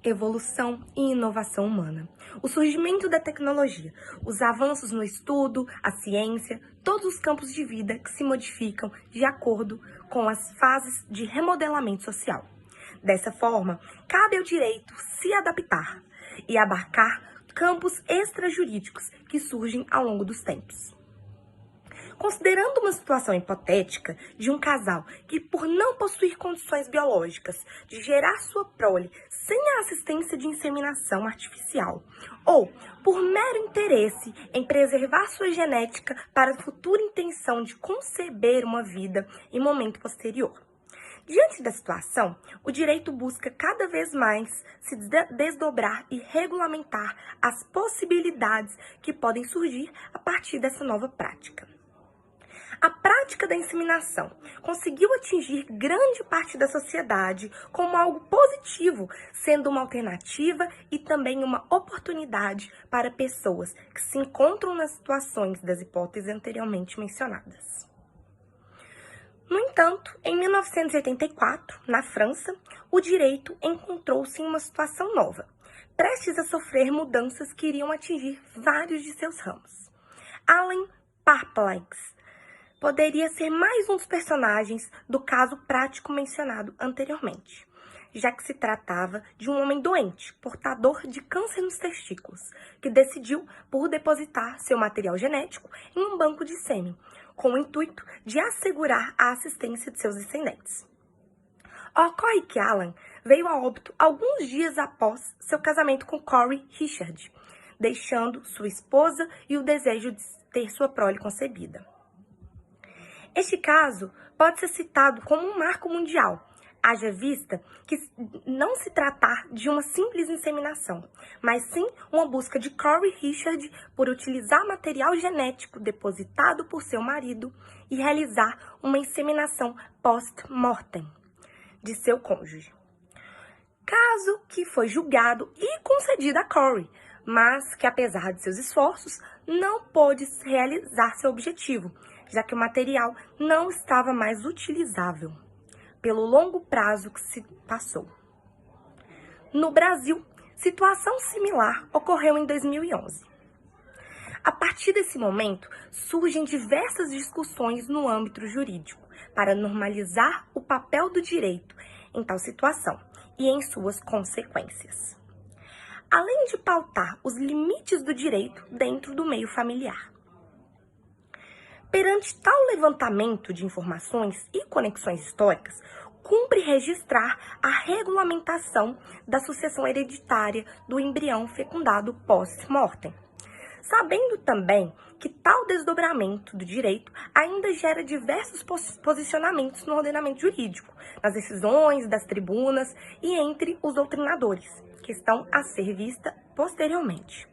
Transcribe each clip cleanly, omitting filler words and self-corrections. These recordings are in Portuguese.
evolução e inovação humana. O surgimento da tecnologia, os avanços no estudo, a ciência, todos os campos de vida que se modificam de acordo com as fases de remodelamento social. Dessa forma, cabe ao direito se adaptar e abarcar campos extrajurídicos que surgem ao longo dos tempos. Considerando uma situação hipotética de um casal que, por não possuir condições biológicas de gerar sua prole sem a assistência de inseminação artificial, ou por mero interesse em preservar sua genética para a futura intenção de conceber uma vida em momento posterior. Diante da situação, o direito busca cada vez mais se desdobrar e regulamentar as possibilidades que podem surgir a partir dessa nova prática. A prática da inseminação conseguiu atingir grande parte da sociedade como algo positivo, sendo uma alternativa e também uma oportunidade para pessoas que se encontram nas situações das hipóteses anteriormente mencionadas. No entanto, em 1984, na França, o direito encontrou-se em uma situação nova, prestes a sofrer mudanças que iriam atingir vários de seus ramos. Alan Parplax poderia ser mais um dos personagens do caso prático mencionado anteriormente, já que se tratava de um homem doente, portador de câncer nos testículos, que decidiu por depositar seu material genético em um banco de sêmen, com o intuito de assegurar a assistência de seus descendentes. Ocorre que Alan veio a óbito alguns dias após seu casamento com Corey Richard, deixando sua esposa e o desejo de ter sua prole concebida. Este caso pode ser citado como um marco mundial, haja vista que não se tratar de uma simples inseminação, mas sim uma busca de Corey Richard por utilizar material genético depositado por seu marido e realizar uma inseminação post-mortem de seu cônjuge. Caso que foi julgado e concedido a Corey, mas que, apesar de seus esforços, não pôde realizar seu objetivo, já que o material não estava mais utilizável, pelo longo prazo que se passou. No Brasil, situação similar ocorreu em 2011. A partir desse momento, surgem diversas discussões no âmbito jurídico para normalizar o papel do direito em tal situação e em suas consequências, além de pautar os limites do direito dentro do meio familiar. Perante tal levantamento de informações e conexões históricas, cumpre registrar a regulamentação da sucessão hereditária do embrião fecundado post-mortem, sabendo também que tal desdobramento do direito ainda gera diversos posicionamentos no ordenamento jurídico, nas decisões das tribunas e entre os doutrinadores, que estão a ser vista posteriormente.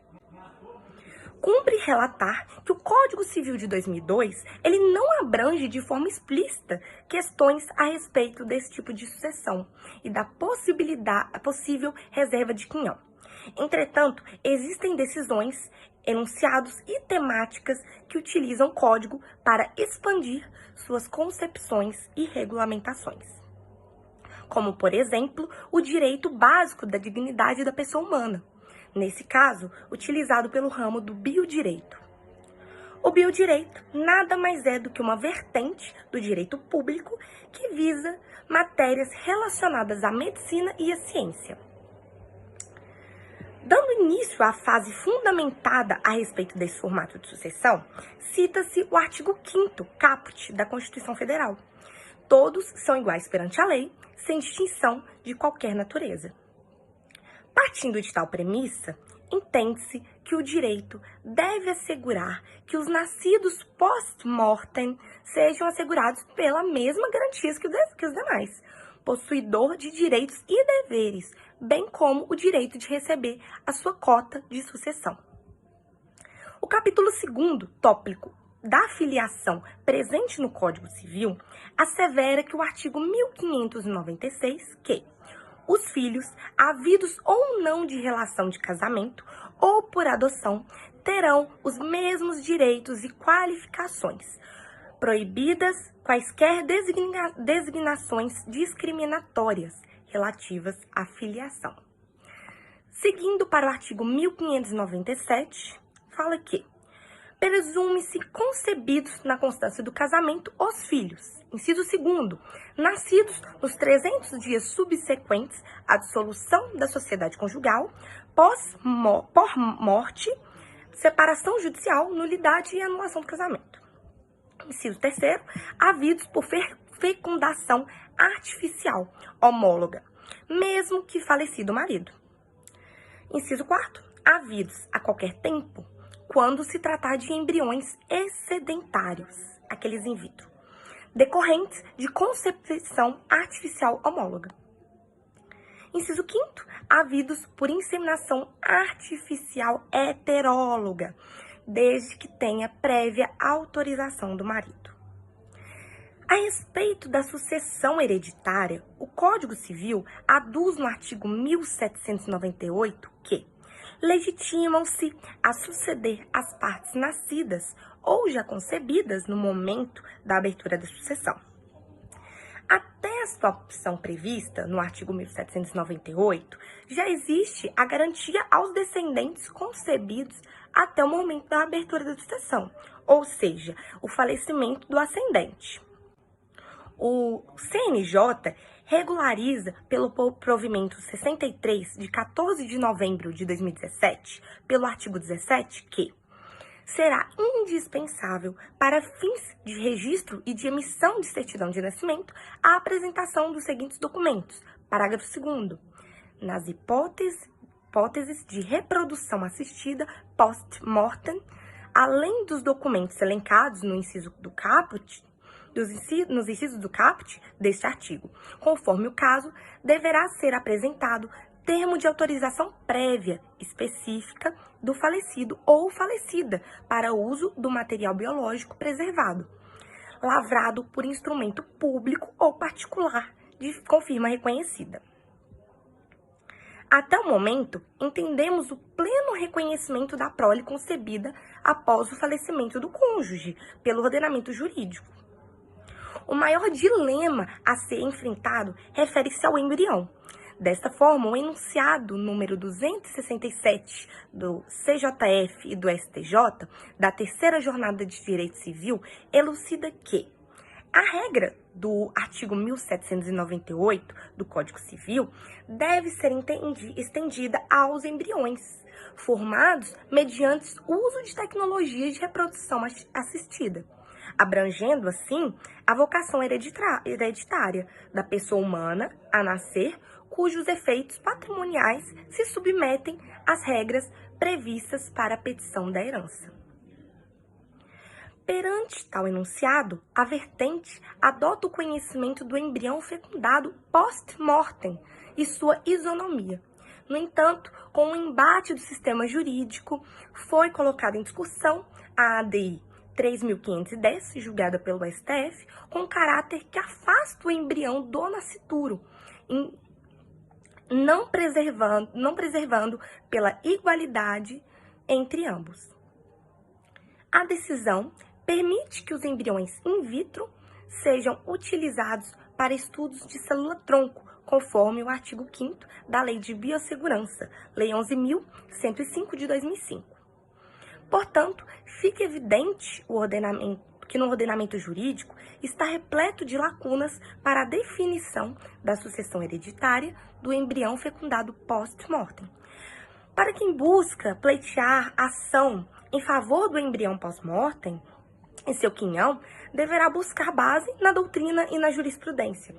Cumpre relatar que o Código Civil de 2002, ele não abrange de forma explícita questões a respeito desse tipo de sucessão e da possível reserva de quinhão. Entretanto, existem decisões, enunciados e temáticas que utilizam o Código para expandir suas concepções e regulamentações, como, por exemplo, o direito básico da dignidade da pessoa humana, nesse caso, utilizado pelo ramo do biodireito. O biodireito nada mais é do que uma vertente do direito público que visa matérias relacionadas à medicina e à ciência. Dando início à fase fundamentada a respeito desse formato de sucessão, cita-se o artigo 5º caput da Constituição Federal. Todos são iguais perante a lei, sem distinção de qualquer natureza. Partindo de tal premissa, entende-se que o direito deve assegurar que os nascidos post-mortem sejam assegurados pela mesma garantia que os demais, possuidor de direitos e deveres, bem como o direito de receber a sua cota de sucessão. O capítulo 2º, tópico da filiação presente no Código Civil, assevera que o artigo 1596, que os filhos, havidos ou não de relação de casamento ou por adoção, terão os mesmos direitos e qualificações, proibidas quaisquer designações discriminatórias relativas à filiação. Seguindo para o artigo 1597, fala que presume-se concebidos na constância do casamento os filhos. Inciso 2º, nascidos nos 300 dias subsequentes à dissolução da sociedade conjugal, por morte, separação judicial, nulidade e anulação do casamento. Inciso 3º, havidos por fecundação artificial homóloga, mesmo que falecido o marido. Inciso 4º, havidos a qualquer tempo, quando se tratar de embriões excedentários, aqueles in vitro, decorrentes de concepção artificial homóloga. Inciso 5º, havidos por inseminação artificial heteróloga, desde que tenha prévia autorização do marido. A respeito da sucessão hereditária, o Código Civil aduz no artigo 1798 que legitimam-se a suceder as partes nascidas ou já concebidas no momento da abertura da sucessão. Até esta opção prevista no artigo 1798, já existe a garantia aos descendentes concebidos até o momento da abertura da sucessão, ou seja, o falecimento do ascendente. O CNJ regulariza pelo provimento 63 de 14 de novembro de 2017, pelo artigo 17, que será indispensável para fins de registro e de emissão de certidão de nascimento a apresentação dos seguintes documentos. Parágrafo 2º. Nas hipóteses de reprodução assistida post-mortem, além dos documentos elencados no inciso do caput, nos incisos do caput deste artigo, conforme o caso, deverá ser apresentado termo de autorização prévia específica do falecido ou falecida para uso do material biológico preservado, lavrado por instrumento público ou particular com firma reconhecida. Até o momento, entendemos o pleno reconhecimento da prole concebida após o falecimento do cônjuge pelo ordenamento jurídico. O maior dilema a ser enfrentado refere-se ao embrião. Desta forma, o enunciado número 267 do CJF e do STJ, da terceira jornada de direito civil, elucida que a regra do artigo 1798 do Código Civil deve ser estendida aos embriões, formados mediante uso de tecnologias de reprodução assistida, abrangendo, assim, a vocação hereditária da pessoa humana a nascer, cujos efeitos patrimoniais se submetem às regras previstas para a petição da herança. Perante tal enunciado, a vertente adota o conhecimento do embrião fecundado post-mortem e sua isonomia. No entanto, com o embate do sistema jurídico, foi colocada em discussão a ADI 3.510, julgada pelo STF, com caráter que afasta o embrião do nascituro, não preservando pela igualdade entre ambos. A decisão permite que os embriões in vitro sejam utilizados para estudos de célula-tronco, conforme o artigo 5º da Lei de Biossegurança, Lei 11.105 de 2005. Portanto, fica evidente que no ordenamento jurídico está repleto de lacunas para a definição da sucessão hereditária do embrião fecundado post-mortem. Para quem busca pleitear ação em favor do embrião pós-mortem, em seu quinhão, deverá buscar base na doutrina e na jurisprudência,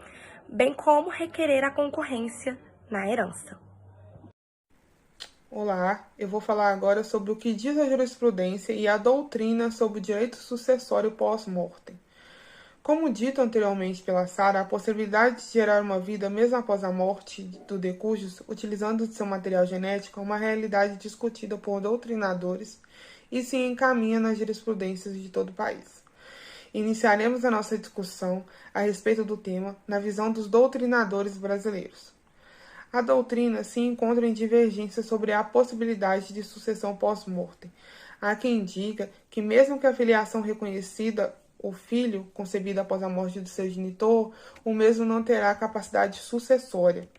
bem como requerer a concorrência na herança. Olá, eu vou falar agora sobre o que diz a jurisprudência e a doutrina sobre o direito sucessório pós-mortem. Como dito anteriormente pela Sara, a possibilidade de gerar uma vida mesmo após a morte do decujus, utilizando seu material genético, é uma realidade discutida por doutrinadores e se encaminha nas jurisprudências de todo o país. Iniciaremos a nossa discussão a respeito do tema na visão dos doutrinadores brasileiros. A doutrina se encontra em divergência sobre a possibilidade de sucessão pós-mortem. Há quem diga que mesmo que a filiação reconhecida, o filho concebido após a morte do seu genitor, o mesmo não terá capacidade sucessória.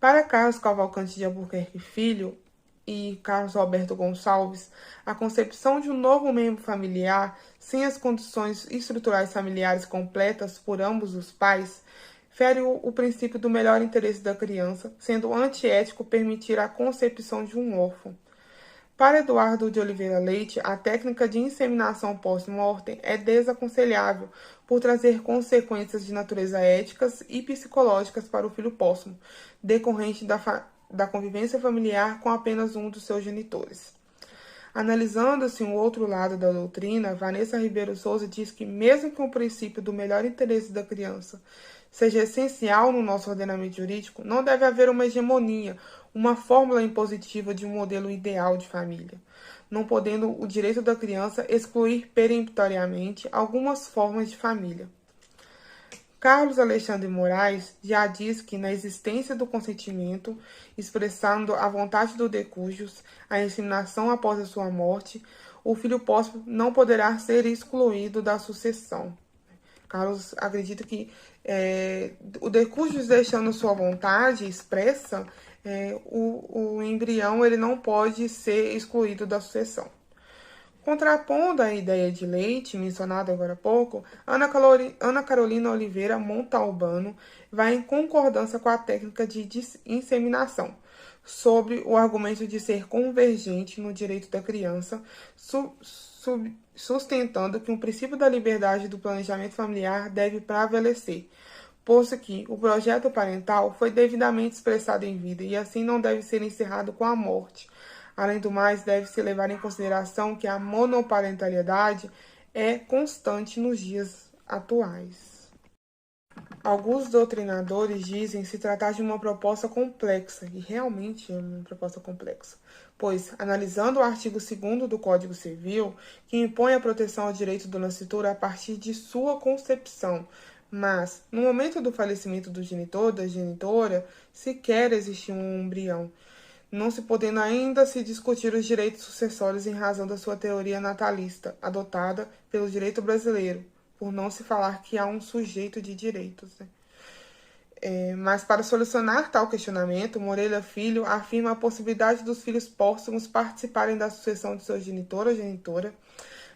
Para Carlos Cavalcante de Albuquerque Filho e Carlos Alberto Gonçalves, a concepção de um novo membro familiar, sem as condições estruturais familiares completas por ambos os pais, fere o princípio do melhor interesse da criança, sendo antiético permitir a concepção de um órfão. Para Eduardo de Oliveira Leite, a técnica de inseminação pós-mortem é desaconselhável por trazer consequências de natureza éticas e psicológicas para o filho póstumo, decorrente da convivência familiar com apenas um dos seus genitores. Analisando-se um outro lado da doutrina, Vanessa Ribeiro Souza diz que, mesmo que o princípio do melhor interesse da criança seja essencial no nosso ordenamento jurídico, não deve haver uma hegemonia, uma fórmula impositiva de um modelo ideal de família, não podendo o direito da criança excluir peremptoriamente algumas formas de família. Carlos Alexandre Moraes já diz que, na existência do consentimento, expressando a vontade do decujus, a inseminação após a sua morte, o filho póstumo não poderá ser excluído da sucessão. Carlos acredita que o decujus deixando sua vontade expressa, o embrião ele não pode ser excluído da sucessão. Contrapondo a ideia de Leite, mencionada agora há pouco, Ana Carolina Oliveira Montalbano vai em concordância com a técnica de inseminação, sobre o argumento de ser convergente no direito da criança, sustentando que o princípio da liberdade do planejamento familiar deve prevalecer, posto que o projeto parental foi devidamente expressado em vida e assim não deve ser encerrado com a morte. Além do mais, deve-se levar em consideração que a monoparentalidade é constante nos dias atuais. Alguns doutrinadores dizem se tratar de uma proposta complexa, e realmente é uma proposta complexa, pois, analisando o artigo 2º do Código Civil, que impõe a proteção ao direito do nascituro a partir de sua concepção, mas, no momento do falecimento do genitor, da genitora, sequer existe um embrião, não se podendo ainda se discutir os direitos sucessórios em razão da sua teoria natalista, adotada pelo direito brasileiro, por não se falar que há um sujeito de direitos. Mas para solucionar tal questionamento, Moreira Filho afirma a possibilidade dos filhos póstumos participarem da sucessão de seu genitor ou genitora,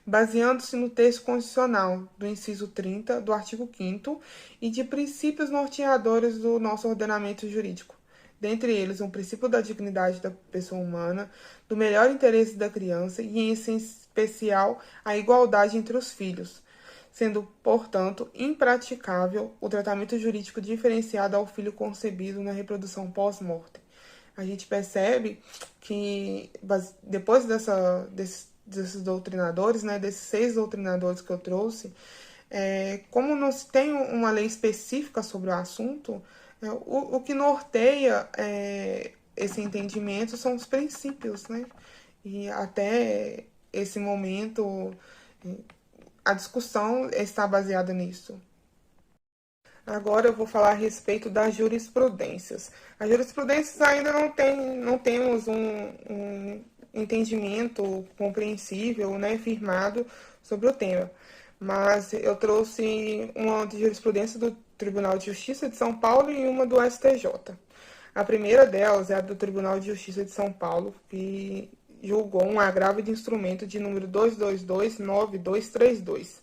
baseando-se no texto constitucional do inciso 30 do artigo 5º e de princípios norteadores do nosso ordenamento jurídico. Dentre eles, um princípio da dignidade da pessoa humana, do melhor interesse da criança e, em especial, a igualdade entre os filhos, sendo, portanto, impraticável o tratamento jurídico diferenciado ao filho concebido na reprodução pós-mortem. A gente percebe que, depois desses doutrinadores, desses 6 doutrinadores que eu trouxe, como não se tem uma lei específica sobre o assunto, o que norteia esse entendimento são os princípios, E até esse momento a discussão está baseada nisso. Agora eu vou falar a respeito das jurisprudências. As jurisprudências ainda não temos um entendimento compreensível, firmado sobre o tema. Mas eu trouxe uma de jurisprudência do Tribunal de Justiça de São Paulo e uma do STJ. A primeira delas é a do Tribunal de Justiça de São Paulo, que julgou um agravo de instrumento de número 2229232.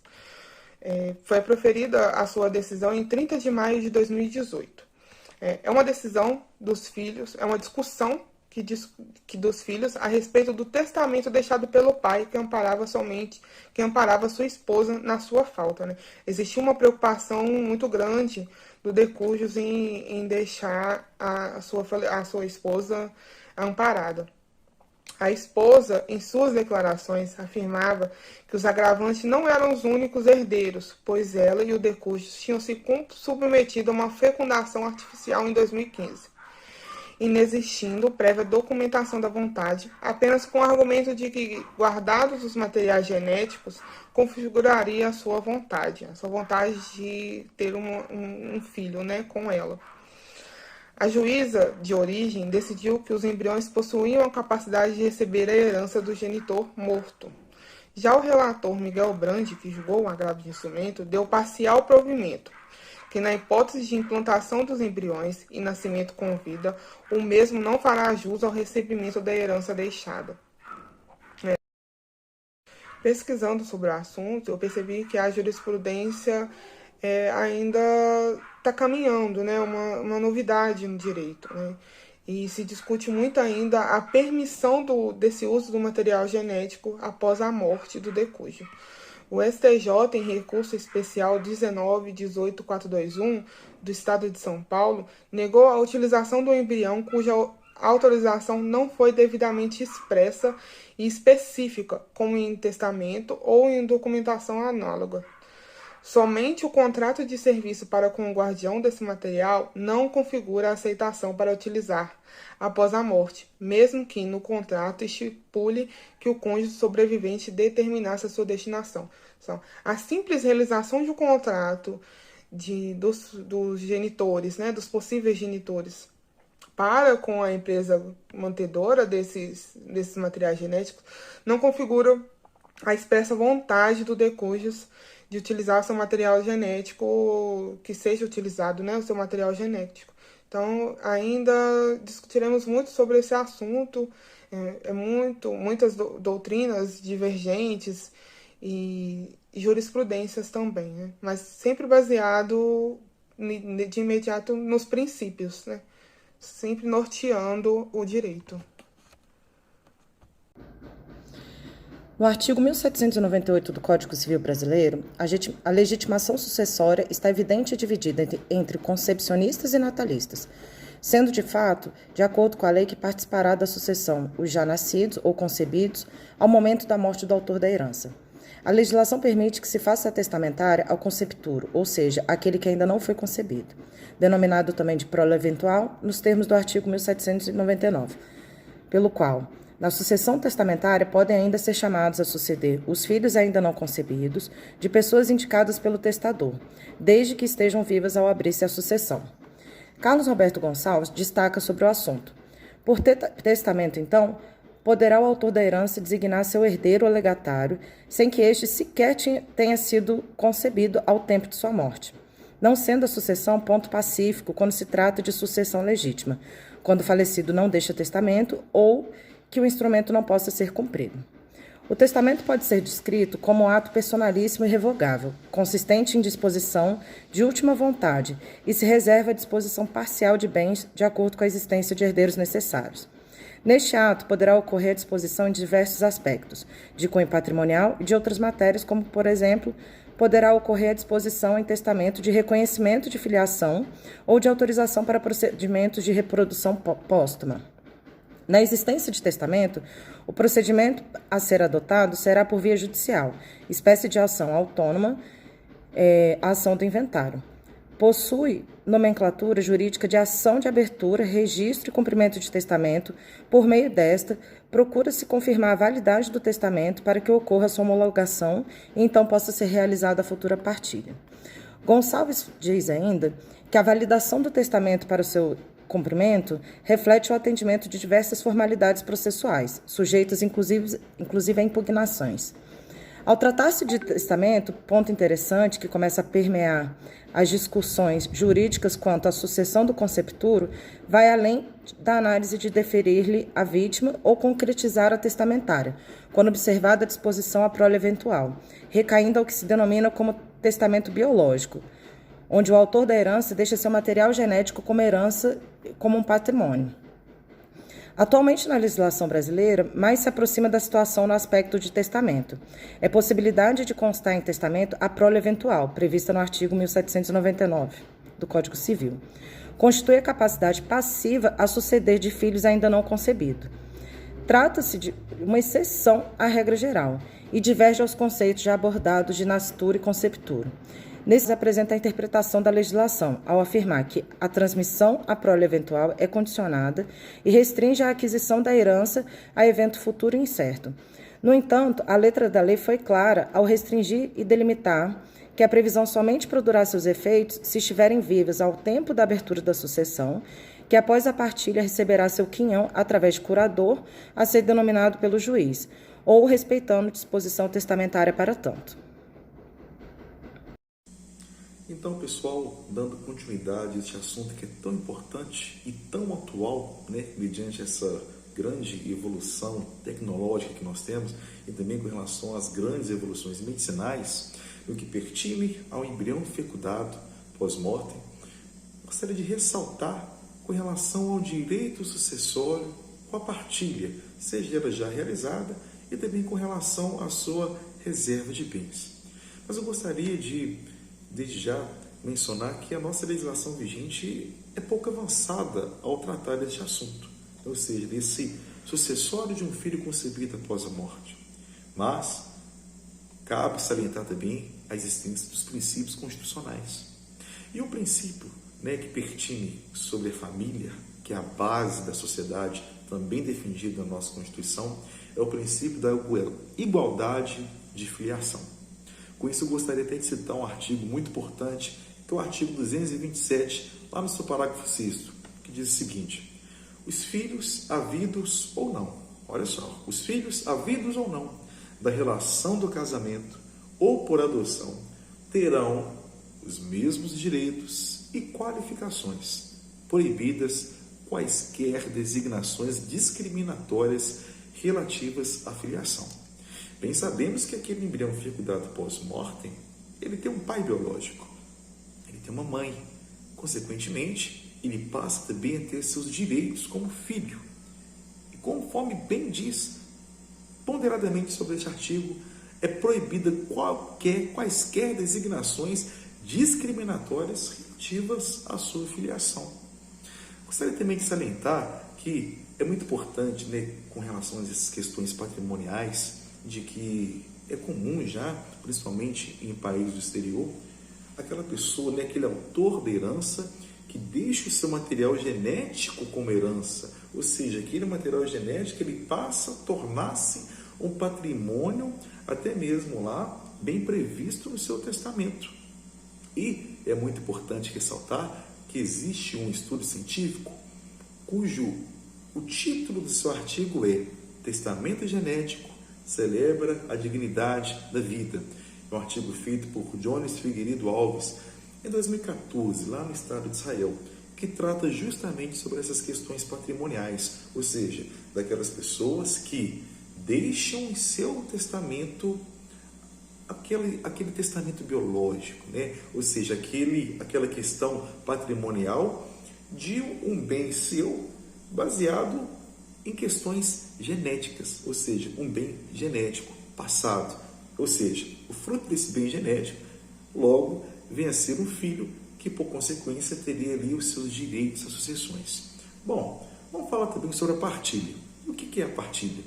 Foi proferida a sua decisão em 30 de maio de 2018. É uma decisão dos filhos, é uma discussão dos filhos a respeito do testamento deixado pelo pai que amparava sua esposa na sua falta. Existia uma preocupação muito grande do decujus em deixar a sua esposa amparada. A esposa, em suas declarações, afirmava que os agravantes não eram os únicos herdeiros, pois ela e o decujus tinham se submetido a uma fecundação artificial em 2015. Inexistindo prévia documentação da vontade, apenas com o argumento de que, guardados os materiais genéticos, configuraria a sua vontade de ter um filho com ela. A juíza de origem decidiu que os embriões possuíam a capacidade de receber a herança do genitor morto. Já o relator Miguel Brandi, que julgou o agravo de instrumento, deu parcial provimento, que na hipótese de implantação dos embriões e nascimento com vida, o mesmo não fará jus ao recebimento da herança deixada. Pesquisando sobre o assunto, eu percebi que a jurisprudência ainda está caminhando, né, uma novidade no direito, né? E se discute muito ainda a permissão desse uso do material genético após a morte do decújo. O STJ, em recurso especial 19.18421 do Estado de São Paulo, negou a utilização do embrião cuja autorização não foi devidamente expressa e específica, como em testamento ou em documentação análoga. Somente o contrato de serviço para com o guardião desse material não configura a aceitação para utilizar após a morte, mesmo que no contrato estipule que o cônjuge sobrevivente determinasse a sua destinação. A simples realização de um contrato dos genitores, né, dos possíveis genitores, para com a empresa mantedora desses materiais genéticos, não configura a expressa vontade do decújus de utilizar o seu material genético, que seja utilizado, né, o seu material genético. Então, ainda discutiremos muito sobre esse assunto, muitas doutrinas divergentes e jurisprudências também, né, mas sempre baseado de imediato nos princípios, né, sempre norteando o direito. No artigo 1798 do Código Civil Brasileiro, a legitimação sucessória está evidente e dividida entre concepcionistas e natalistas, sendo, de fato, de acordo com a lei que participará da sucessão os já nascidos ou concebidos ao momento da morte do autor da herança. A legislação permite que se faça a testamentária ao concepturo, ou seja, aquele que ainda não foi concebido, denominado também de prole eventual, nos termos do artigo 1799, pelo qual na sucessão testamentária podem ainda ser chamados a suceder os filhos ainda não concebidos de pessoas indicadas pelo testador, desde que estejam vivas ao abrir-se a sucessão. Carlos Roberto Gonçalves destaca sobre o assunto. Por testamento, então, poderá o autor da herança designar seu herdeiro ou legatário, sem que este sequer tenha sido concebido ao tempo de sua morte, não sendo a sucessão ponto pacífico quando se trata de sucessão legítima, quando o falecido não deixa testamento ou que o instrumento não possa ser cumprido. O testamento pode ser descrito como um ato personalíssimo e revogável, consistente em disposição de última vontade e se reserva a disposição parcial de bens de acordo com a existência de herdeiros necessários. Neste ato, poderá ocorrer a disposição em diversos aspectos, de cunho patrimonial e de outras matérias, como, por exemplo, poderá ocorrer a disposição em testamento de reconhecimento de filiação ou de autorização para procedimentos de reprodução póstuma. Na existência de testamento, o procedimento a ser adotado será por via judicial, espécie de ação autônoma, a ação do inventário. Possui nomenclatura jurídica de ação de abertura, registro e cumprimento de testamento. Por meio desta, procura-se confirmar a validade do testamento para que ocorra sua homologação e então possa ser realizada a futura partilha. Gonçalves diz ainda que a validação do testamento para o seu cumprimento reflete o atendimento de diversas formalidades processuais, sujeitas inclusive a impugnações. Ao tratar-se de testamento, ponto interessante que começa a permear as discussões jurídicas quanto à sucessão do concepturo, vai além da análise de deferir-lhe à vítima ou concretizar a testamentária, quando observada a disposição à prole eventual, recaindo ao que se denomina como testamento biológico, onde o autor da herança deixa seu material genético como herança, como um patrimônio. Atualmente, na legislação brasileira, mais se aproxima da situação no aspecto de testamento. É possibilidade de constar em testamento a prole eventual, prevista no artigo 1799 do Código Civil. Constitui a capacidade passiva a suceder de filhos ainda não concebidos. Trata-se de uma exceção à regra geral e diverge aos conceitos já abordados de nascitura e conceptura. Nesses apresenta a interpretação da legislação, ao afirmar que a transmissão à prole eventual é condicionada e restringe a aquisição da herança a evento futuro incerto. No entanto, a letra da lei foi clara ao restringir e delimitar que a previsão somente produzirá seus efeitos se estiverem vivas ao tempo da abertura da sucessão, que após a partilha receberá seu quinhão através de curador, a ser denominado pelo juiz, ou respeitando disposição testamentária para tanto. Então, pessoal, dando continuidade a este assunto que é tão importante e tão atual, né, mediante essa grande evolução tecnológica que nós temos e também com relação às grandes evoluções medicinais, no que pertine ao embrião fecundado pós-mortem, gostaria de ressaltar com relação ao direito sucessório com a partilha, seja ela já realizada, e também com relação à sua reserva de bens. Mas eu gostaria de, desde já, mencionar que a nossa legislação vigente é pouco avançada ao tratar deste assunto, ou seja, desse sucessório de um filho concebido após a morte. Mas cabe salientar também a existência dos princípios constitucionais. E o princípio, que pertine sobre a família, que é a base da sociedade, também defendido na nossa Constituição, é o princípio da igualdade de filiação. Com isso, eu gostaria até de citar um artigo muito importante, que é o artigo 227, lá no seu parágrafo 6º, que diz o seguinte: os filhos havidos ou não, olha só, os filhos havidos ou não, da relação do casamento ou por adoção, terão os mesmos direitos e qualificações, proibidas quaisquer designações discriminatórias relativas à filiação. Bem sabemos que aquele embrião fecundado pós-mortem, ele tem um pai biológico, ele tem uma mãe, consequentemente, ele passa também a ter seus direitos como filho. E conforme bem diz, ponderadamente sobre este artigo, é proibida quaisquer designações discriminatórias relativas à sua filiação. Gostaria também de salientar que é muito importante, com relação a essas questões patrimoniais, de que é comum já, principalmente em países do exterior, aquela pessoa, aquele autor da herança, que deixa o seu material genético como herança, ou seja, aquele material genético ele passa a tornar-se um patrimônio, até mesmo lá, bem previsto no seu testamento. E é muito importante ressaltar que existe um estudo científico o título do seu artigo é Testamento Genético celebra a dignidade da vida. É um artigo feito por Jones Figueiredo Alves em 2014, lá no estado de Israel, que trata justamente sobre essas questões patrimoniais, ou seja, daquelas pessoas que deixam em seu testamento aquele testamento biológico, ou seja, aquela questão patrimonial de um bem seu baseado em questões genéticas, ou seja, um bem genético passado, ou seja, o fruto desse bem genético logo vem a ser um filho que, por consequência, teria ali os seus direitos, as sucessões. Bom, vamos falar também sobre a partilha. O que é a partilha?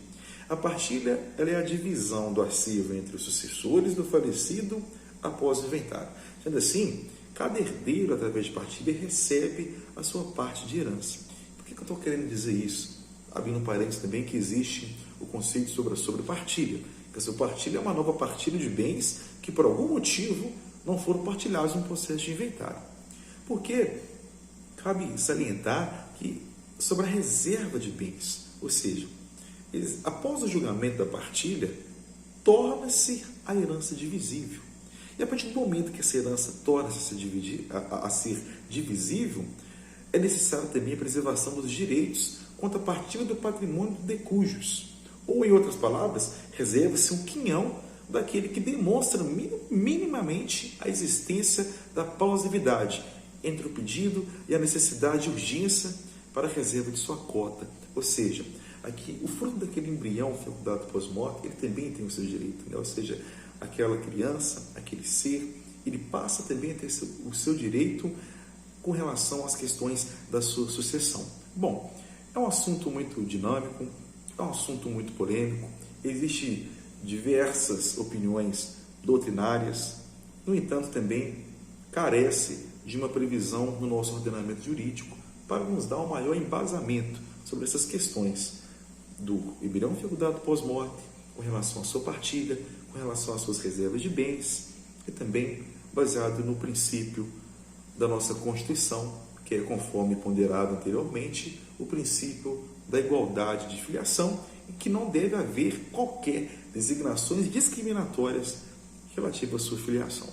A partilha ela é a divisão do acervo entre os sucessores do falecido após o inventário. Sendo assim, cada herdeiro, através de partilha, recebe a sua parte de herança. Por que eu estou querendo dizer isso? Abrindo um parênteses também que existe o conceito sobre partilha. Que essa partilha é uma nova partilha de bens que, por algum motivo, não foram partilhados no processo de inventário. Porque cabe salientar que sobre a reserva de bens, ou seja, após o julgamento da partilha, torna-se a herança divisível. E a partir do momento que essa herança torna-se a ser divisível, é necessária também a preservação dos direitos quanto à partilha do patrimônio de cujos. Ou, em outras palavras, reserva-se um quinhão daquele que demonstra minimamente a existência da plausibilidade entre o pedido e a necessidade de urgência para a reserva de sua cota. Ou seja, aqui, o fruto daquele embrião fecundado pós-morte, ele também tem o seu direito, ou seja, aquela criança, aquele ser, ele passa também a ter o seu direito com relação às questões da sua sucessão. Bom, é um assunto muito dinâmico, é um assunto muito polêmico, existem diversas opiniões doutrinárias, no entanto, também carece de uma previsão no nosso ordenamento jurídico para nos dar um maior embasamento sobre essas questões do embrião fecundado pós-morte, com relação à sua partilha, com relação às suas reservas de bens, e também baseado no princípio da nossa Constituição, que é, conforme ponderado anteriormente, o princípio da igualdade de filiação, e que não deve haver qualquer designações discriminatórias relativas à sua filiação.